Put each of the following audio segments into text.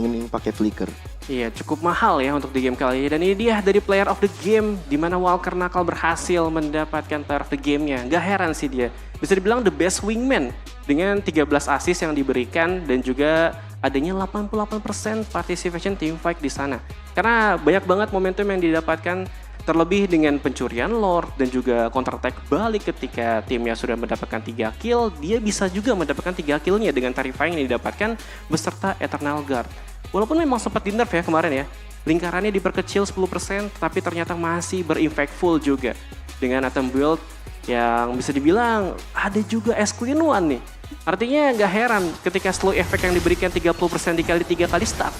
Ini pakai flicker. Iya, cukup mahal ya untuk di game kali ini. Dan ini dia dari Player of the Game, di mana Walker Knuckle berhasil mendapatkan Player of the Game-nya. Gak heran sih dia. Bisa dibilang the best wingman dengan 13 assist yang diberikan dan juga adanya 88% participation team fight di sana. Karena banyak banget momentum yang didapatkan, terlebih dengan pencurian Lord dan juga counter attack balik ketika timnya sudah mendapatkan 3 kill, dia bisa juga mendapatkan 3 killnya dengan Terrifying yang didapatkan beserta Eternal Guard. Walaupun memang sempat di nerf ya kemarin ya, lingkarannya diperkecil 10% tapi ternyata masih berimpactful juga. Dengan item build yang bisa dibilang ada juga S Queen One nih. Artinya gak heran ketika slow effect yang diberikan 30% dikali 3 kali stack.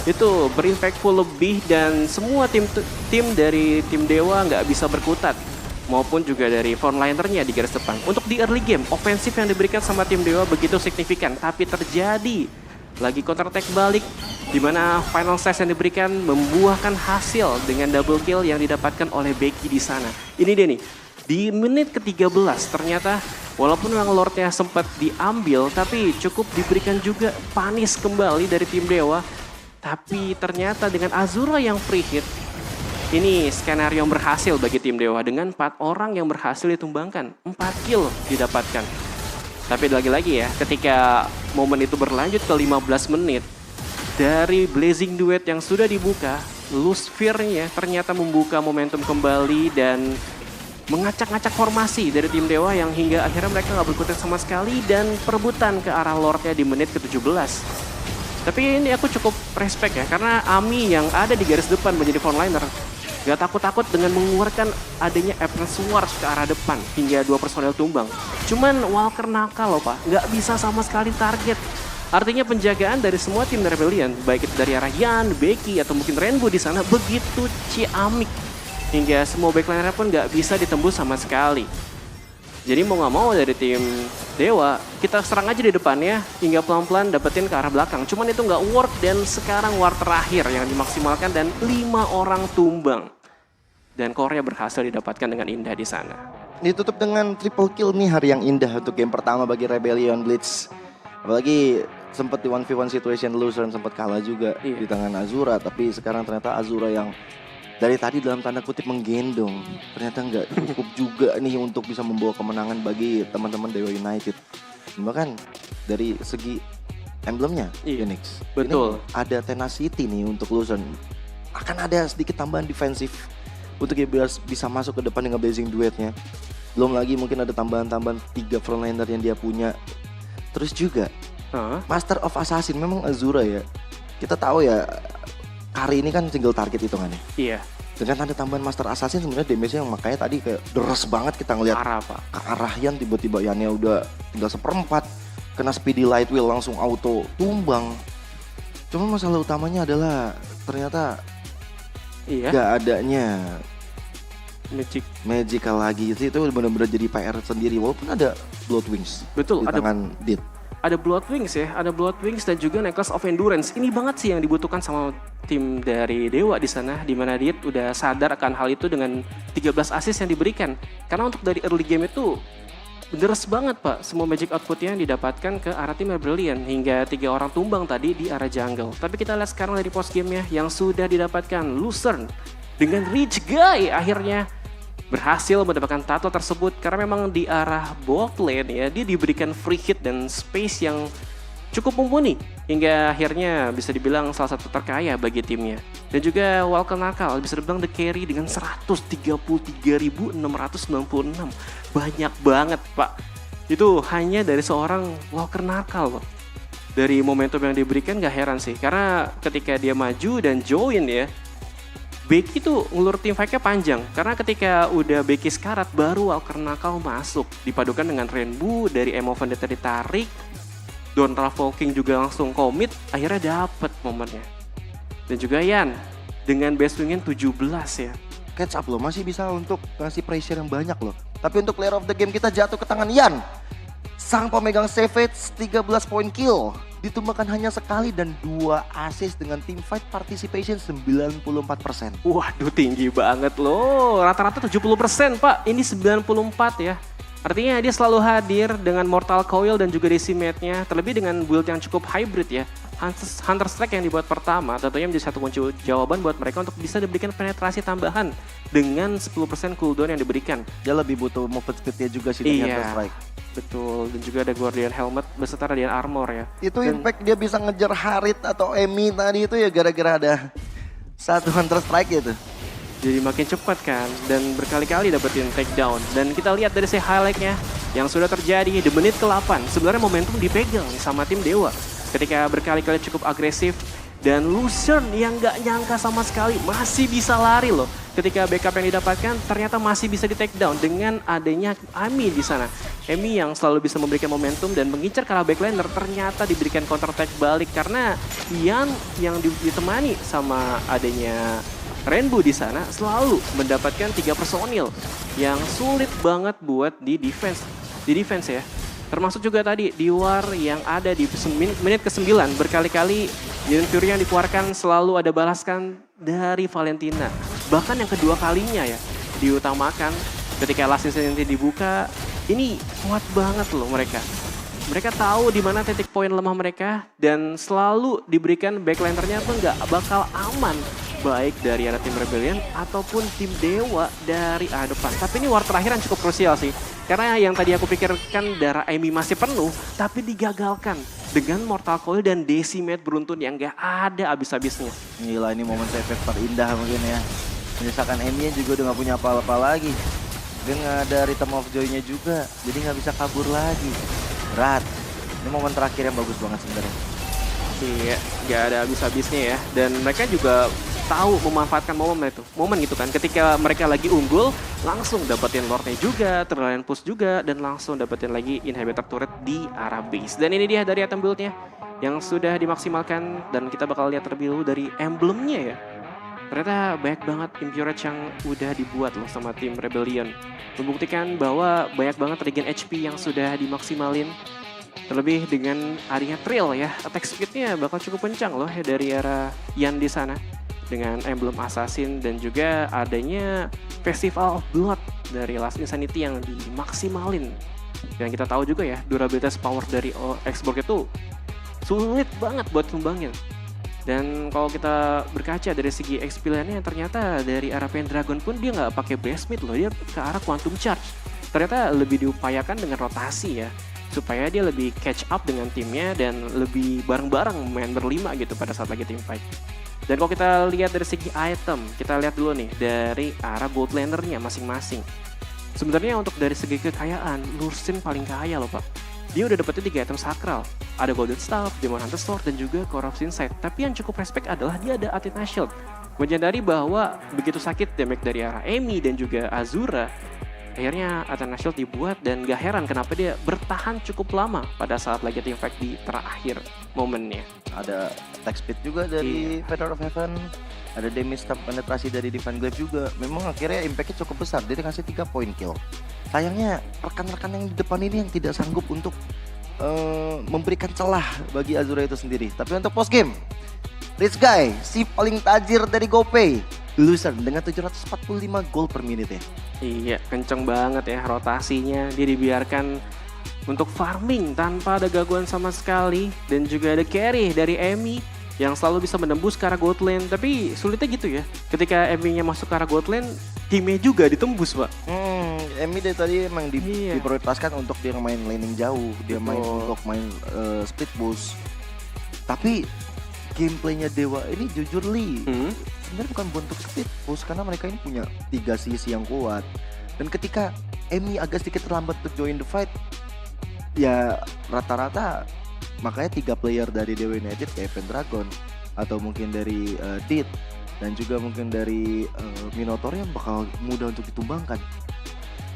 Itu berimpactful lebih dan semua tim dari tim Dewa nggak bisa berkutat. Maupun juga dari frontlinernya di garis depan. Untuk di early game, ofensif yang diberikan sama tim Dewa begitu signifikan. Tapi terjadi lagi counter attack balik. Di mana final size yang diberikan membuahkan hasil dengan double kill yang didapatkan oleh Becky di sana. Ini dia nih, di menit ke-13 ternyata walaupun memang Lordnya sempat diambil, tapi cukup diberikan juga panis kembali dari tim Dewa. Tapi ternyata dengan Azura yang free hit, ini skenario yang berhasil bagi tim Dewa dengan 4 orang yang berhasil ditumbangkan, 4 kill didapatkan. Tapi lagi-lagi ya, ketika momen itu berlanjut ke 15 menit, dari Blazing Duet yang sudah dibuka, Lucifer-nya ternyata membuka momentum kembali dan mengacak-ngacak formasi dari tim Dewa yang hingga akhirnya mereka nggak berkutat sama sekali dan perebutan ke arah Lordnya di menit ke-17. Tapi ini aku cukup respect ya, karena Ami yang ada di garis depan menjadi frontliner gak takut-takut dengan mengeluarkan adanya Apron Swords ke arah depan hingga 2 personel tumbang. Cuman Walker Knuckle loh pak, gak bisa sama sekali target. Artinya penjagaan dari semua tim Rebellion, baik itu dari arah Yan, Becky, atau mungkin Rainbow di sana begitu ciamik. Hingga semua backliner pun gak bisa ditembus sama sekali. Jadi mau gak mau dari tim Dewa, kita serang aja di depannya hingga pelan-pelan dapetin ke arah belakang. Cuman itu gak work dan sekarang war terakhir yang dimaksimalkan dan 5 orang tumbang. Dan core-nya berhasil didapatkan dengan indah di sana. Ditutup dengan triple kill nih, hari yang indah untuk game pertama bagi Rebellion Blitz. Apalagi sempat di 1v1 situation Luzern sempat kalah juga di tangan Azura. Tapi sekarang ternyata Azura yang dari tadi dalam tanda kutip menggendong, ternyata nggak cukup juga nih untuk bisa membawa kemenangan bagi teman-teman Dewa United. Bahkan dari segi emblemnya, Phoenix. Betul. Ini ada tenacity nih untuk Luzern. Akan ada sedikit tambahan defensif untuk dia bisa masuk ke depan dengan Blazing Duetnya. Belum lagi mungkin ada tambahan-tambahan 3 frontliner yang dia punya. Terus juga Master of Assassin, memang Azura ya. Kita tahu ya, hari ini kan single target hitungannya. Iya. Dengan tanda tambahan Master Assassin sebenarnya damage-nya yang makanya tadi kayak deres banget kita ngeliat ke arah Yan, tiba-tiba Yannya udah tinggal 1/4. Kena Speedy Light Wheel langsung auto tumbang. Cuma masalah utamanya adalah ternyata gak adanya Magical lagi sih, itu benar-benar jadi PR sendiri walaupun ada Blood Wings. Betul, di tangan Dit. Ada Blood Wings ya, ada Blood Wings dan juga Necklace of Endurance. Ini banget sih yang dibutuhkan sama tim dari Dewa di sana, di mana Dit udah sadar akan hal itu dengan 13 assist yang diberikan. Karena untuk dari early game itu deres banget pak, semua magic outputnya yang didapatkan ke arah tim Rebellion hingga 3 orang tumbang tadi di arah jungle. Tapi kita lihat sekarang dari post game-nya yang sudah didapatkan Luzern dengan Rich Guy akhirnya berhasil mendapatkan title tersebut karena memang di arah bot lane ya dia diberikan free hit dan space yang cukup mumpuni hingga akhirnya bisa dibilang salah satu terkaya bagi timnya. Dan juga Walker Knuckle bisa dibilang the carry dengan 133.696. Banyak banget pak. Itu hanya dari seorang Walker Knuckle pak. Dari momentum yang diberikan gak heran sih, karena ketika dia maju dan join ya, Becky tuh ngulur tim fight-nya panjang. Karena ketika udah Becky sekarat, baru Walker Knuckle masuk. Dipadukan dengan Rainbow, dari Emo Vendetta ditarik. Don Travolking juga langsung komit, akhirnya dapet momennya. Dan juga Yan, dengan best wingin 17 ya. Catch up loh, masih bisa untuk ngasih pressure yang banyak loh. Tapi untuk player of the game kita jatuh ke tangan Yan. Sang pemegang Savage 13 point kill. Ditumbangkan hanya sekali dan 2 assist dengan team fight participation 94%. Waduh tinggi banget loh, rata-rata 70% pak, ini 94 ya. Artinya dia selalu hadir dengan Mortal Coil dan juga Decimate-nya, terlebih dengan build yang cukup hybrid ya. Hunter Strike yang dibuat pertama tentunya menjadi satu kunci jawaban buat mereka untuk bisa diberikan penetrasi tambahan dengan 10% cooldown yang diberikan. Dia lebih butuh movement speed-nya juga sih dari Hunter Strike. Betul, dan juga ada Guardian Helmet beserta Radiant Armor ya. Itu impact dia bisa ngejar Harit atau Emi tadi itu ya gara-gara ada satu Hunter Strike gitu. Jadi makin cepat kan, dan berkali-kali dapetin takedown. Dan kita lihat dari highlight-nya yang sudah terjadi di menit ke-8. Sebenarnya momentum dipegang nih sama tim Dewa. Ketika berkali-kali cukup agresif, dan Lucerne yang gak nyangka sama sekali masih bisa lari loh. Ketika backup yang didapatkan ternyata masih bisa di takedown dengan adanya Emi di sana. Emi yang selalu bisa memberikan momentum dan mengincar ke arah backliner ternyata diberikan counter attack balik karena Ian yang ditemani sama adanya Rainbow di sana selalu mendapatkan 3 personil yang sulit banget buat di defense ya. Termasuk juga tadi di war yang ada di menit ke-9 berkali-kali Ian Fury yang dikeluarkan selalu ada balaskan dari Valentina. Bahkan yang kedua kalinya ya diutamakan ketika Last Infinity dibuka, ini kuat banget loh mereka. Mereka tahu di mana titik poin lemah mereka dan selalu diberikan backlinernya pun nggak bakal aman. Baik dari arah tim Rebellion ataupun tim Dewa dari arah depan. Tapi ini war terakhir yang cukup krusial sih. Karena yang tadi aku pikirkan darah Emi masih penuh, tapi digagalkan dengan Mortal Coil dan Decimate beruntun yang gak ada habis-habisnya. Gila, ini momen efek terindah mungkin ya. Menyisakan Emi juga udah gak punya apa-apa lagi. Dia gak ada Rhythm of Joy-nya juga, jadi gak bisa kabur lagi. Berat. Ini momen terakhir yang bagus banget sebenarnya. Iya, gak ada habis-habisnya ya. Dan mereka juga tahu memanfaatkan momen gitu kan. Ketika mereka lagi unggul, langsung dapetin Lord-nya juga, Terralian Push juga, dan langsung dapetin lagi Inhibitor Turret di arah base. Dan ini dia dari item build-nya yang sudah dimaksimalkan dan kita bakal lihat terlebih dahulu dari emblemnya ya. Ternyata banyak banget Impurage yang udah dibuat loh sama tim Rebellion. Membuktikan bahwa banyak banget regen HP yang sudah dimaksimalin. Terlebih dengan adanya Trill ya, attack speed-nya bakal cukup kencang loh ya dari arah Ian di sana. Dengan emblem Assassin dan juga adanya Festival of Blood dari Last Insanity yang dimaksimalin. Dan kita tahu juga ya, durabilitas power dari X-Borg itu sulit banget buat kembangin. Dan kalau kita berkaca dari segi experience-nya ternyata dari arah Pendragon pun dia nggak pakai Breastmate loh, dia ke arah Quantum Charge. Ternyata lebih diupayakan dengan rotasi ya, supaya dia lebih catch up dengan timnya dan lebih bareng-bareng main berlima gitu pada saat lagi team fight. Dan kalau kita lihat dari segi item, kita lihat dulu nih dari arah gold laner-nya masing-masing. Sebenarnya untuk dari segi kekayaan, Lucerne paling kaya loh Pak. Dia udah dapetin 3 item sakral. Ada Golden Staff, Demon Hunter Sword, dan juga Corruption Sight. Tapi yang cukup respect adalah dia ada Athena Shield. Menyadari bahwa begitu sakit damage dari arah Emi dan juga Azura, akhirnya Athena Shield dibuat dan gak heran kenapa dia bertahan cukup lama pada saat lagi team fight di terakhir momennya. Ada attack speed juga dari Feather of Heaven, ada damage stab penetrasi dari Divine Glaive juga. Memang akhirnya impactnya cukup besar, dia dikasih 3 point kill. Sayangnya rekan-rekan yang di depan ini yang tidak sanggup untuk memberikan celah bagi Azura itu sendiri. Tapi untuk post game, Rich Guy, si paling tajir dari GoPay, Lucerne dengan 745 gold per menit ya. Iya, kenceng banget ya rotasinya. Dia dibiarkan untuk farming tanpa ada gangguan sama sekali. Dan juga ada carry dari Emi yang selalu bisa menembus ke arah gold lane. Tapi sulitnya gitu ya, ketika Emi-nya masuk ke arah gold lane, timnya juga ditembus Pak. Emi dari tadi emang diprioritaskan untuk dia main laning jauh. Dia main untuk main split boost. Tapi gameplaynya Dewa ini jujur sebenarnya bukan bentuk speed push karena mereka ini punya 3 sisi yang kuat. Dan ketika Emi agak sedikit terlambat untuk join the fight, ya rata-rata makanya 3 player dari Dewa United kayak Pendragon atau mungkin dari Dit dan juga mungkin dari Minotaur yang bakal mudah untuk ditumbangkan.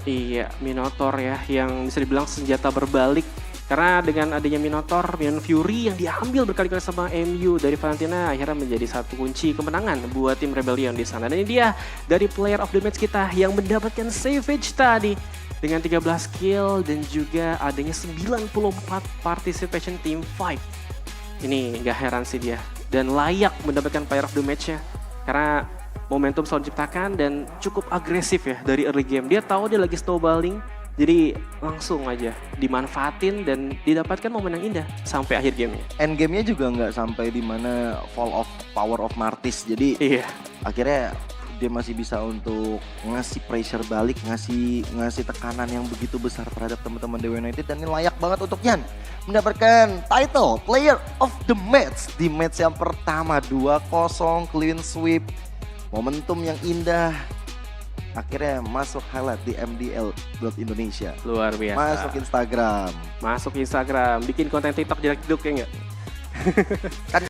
Iya, Minotaur ya yang bisa dibilang senjata berbalik. Karena dengan adanya Minotaur, Minion Fury yang diambil berkali-kali sama MU dari Valentina akhirnya menjadi satu kunci kemenangan buat tim Rebellion di sana. Dan ini dia dari player of the match kita yang mendapatkan Savage tadi dengan 13 kill dan juga adanya 94 participation team fight. Ini gak heran sih dia dan layak mendapatkan player of the match-nya karena momentum selalu diciptakan dan cukup agresif ya dari early game. Dia tahu dia lagi snowballing Jadi langsung aja dimanfaatin dan didapatkan momen yang indah sampai akhir gamenya. End game-nya juga nggak sampai di mana fall of power of Martis. Jadi akhirnya dia masih bisa untuk ngasih pressure balik, ngasih tekanan yang begitu besar terhadap teman-teman Dewa United, dan ini layak banget untuk Yan mendapatkan title Player of the Match di match yang pertama. 2-0 clean sweep, momentum yang indah. Akhirnya masuk highlight di MDL.Indonesia. Luar biasa. Masuk Instagram, bikin konten TikTok jedak-jeduk ya enggak?